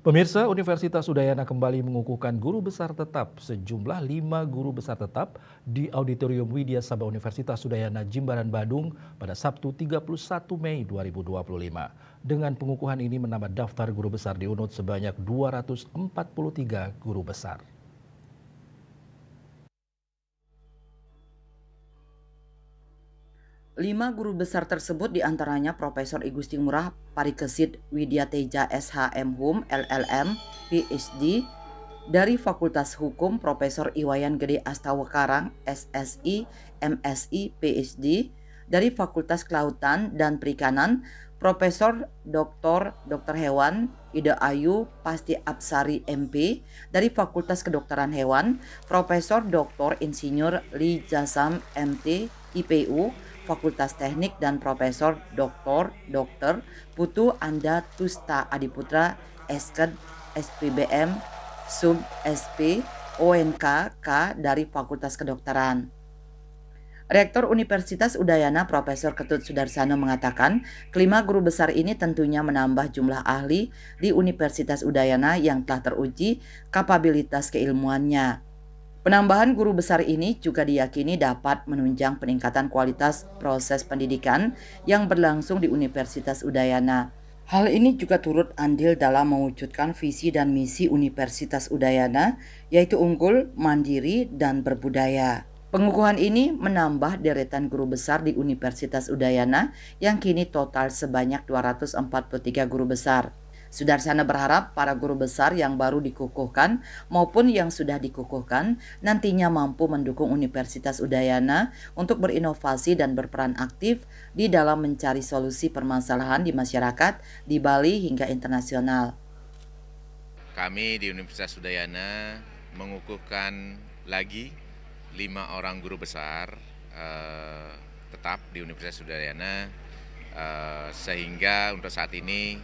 Pemirsa, Universitas Udayana kembali mengukuhkan guru besar tetap. Sejumlah 5 guru besar tetap di Auditorium Widya Sabah Universitas Udayana Jimbaran Badung pada Sabtu 31 Mei 2025. Dengan pengukuhan ini menambah daftar guru besar di UNUD sebanyak 243 guru besar. Lima guru besar tersebut diantaranya Profesor I Gusti Ngurah Parikesit Widya Teja SHM Hum LLM PhD dari Fakultas Hukum, Profesor Iwayan Gede Astawakarang SSI MSI PhD dari Fakultas Kelautan dan Perikanan, Profesor Dr. Hewan Ida Ayu Pasti Apsari MP dari Fakultas Kedokteran Hewan, Profesor Dr. Insinyur Li Jasam MT IPU Fakultas Teknik, dan Profesor Dr. Putu Anda Tusta Adiputra Esked SPBM Sub SP ONK K dari Fakultas Kedokteran. Rektor Universitas Udayana Profesor Ketut Sudarsana mengatakan, kelima guru besar ini tentunya menambah jumlah ahli di Universitas Udayana yang telah teruji kapabilitas keilmuannya. Penambahan guru besar ini juga diyakini dapat menunjang peningkatan kualitas proses pendidikan yang berlangsung di Universitas Udayana. Hal ini juga turut andil dalam mewujudkan visi dan misi Universitas Udayana, yaitu unggul, mandiri, dan berbudaya. Pengukuhan ini menambah deretan guru besar di Universitas Udayana yang kini total sebanyak 243 guru besar. Sudarsana berharap para guru besar yang baru dikukuhkan maupun yang sudah dikukuhkan nantinya mampu mendukung Universitas Udayana untuk berinovasi dan berperan aktif di dalam mencari solusi permasalahan di masyarakat di Bali hingga internasional. Kami di Universitas Udayana mengukuhkan lagi 5 orang guru besar tetap di Universitas Udayana, sehingga untuk saat ini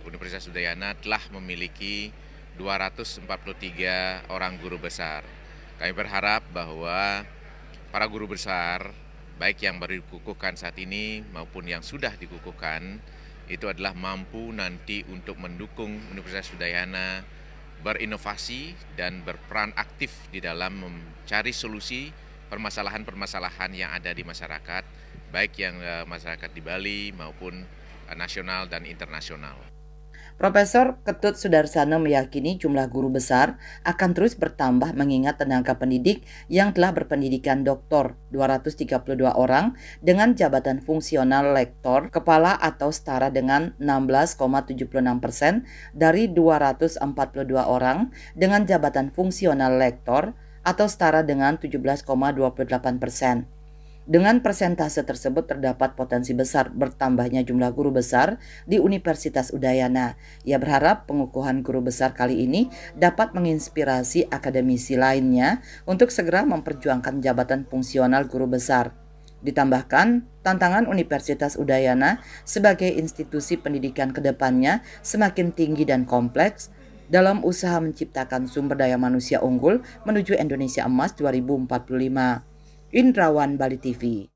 Universitas Udayana telah memiliki 243 orang guru besar. Kami berharap bahwa para guru besar, baik yang baru dikukuhkan saat ini maupun yang sudah dikukuhkan, itu adalah mampu nanti untuk mendukung Universitas Udayana berinovasi dan berperan aktif di dalam mencari solusi permasalahan-permasalahan yang ada di masyarakat, baik yang masyarakat di Bali maupun nasional dan internasional. Profesor Ketut Sudarsana meyakini jumlah guru besar akan terus bertambah mengingat tenaga pendidik yang telah berpendidikan doktor 232 orang dengan jabatan fungsional lektor kepala atau setara dengan 16,76% dari 242 orang dengan jabatan fungsional lektor atau setara dengan 17,28%. Dengan persentase tersebut terdapat potensi besar bertambahnya jumlah guru besar di Universitas Udayana. Ia berharap pengukuhan guru besar kali ini dapat menginspirasi akademisi lainnya untuk segera memperjuangkan jabatan fungsional guru besar. Ditambahkan, tantangan Universitas Udayana sebagai institusi pendidikan ke depannya semakin tinggi dan kompleks dalam usaha menciptakan sumber daya manusia unggul menuju Indonesia Emas 2045. Indrawan Bali TV.